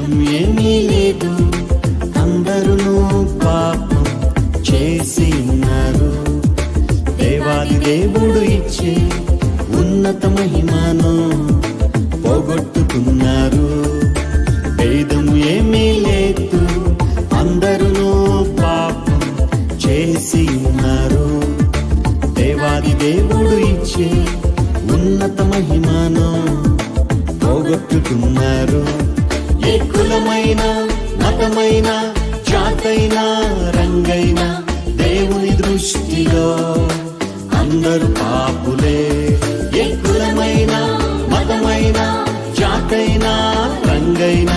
భేదం ఏమీ లేదు, అందరూ పాపం చేసి ఉన్నారు. దేవాది దేవుడు ఇచ్చే ఉన్నత మహిమను పోగొట్టుకున్నారు. భేదం ఏమీ లేదు, అందరూ పాపం చేసి ఉన్నారు. దేవాది దేవుడు ఇచ్చే ఉన్నత మహిమను పోగొట్టుకున్నారు. ఏ కులమైన, మతమైన, జాతైన, రంగైన దేవుని దృష్టిలో అందరూ పాపులే. ఏ కులమైన, మతమైన, జాతైన, రంగైన